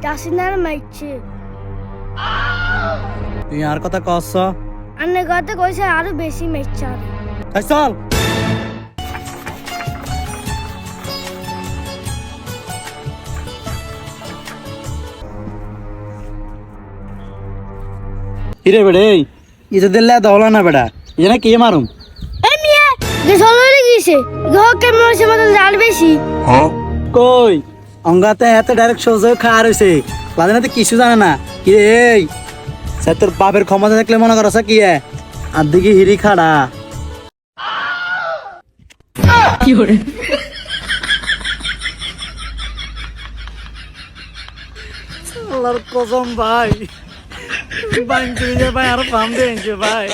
জাসিনার মাইছে তুই আর কথা কস আন্নে কথা কইছে আরো বেশি মাইছে চল কিরে বেড়ে ইতে দিল্লা দহলা না বেড়া ইনা কে মারুম এ মিয়া যে সলরে গিয়েছে গহ কেমন সে মতন জাল বেশি কই অঙ্গাতে এত ডাইরেক্ট সোজা খাওয়া রয়েছে লাদেনাতে কিছু জানে না কি রে এই স্যার তোর বাপের ক্ষমতা দেখলে মনে করছ কি আর দিকে হিরি খাড়া কি করে আল্লাহর কসম ভাই বাঞ্চি ভাই আর পাম দেন ভাই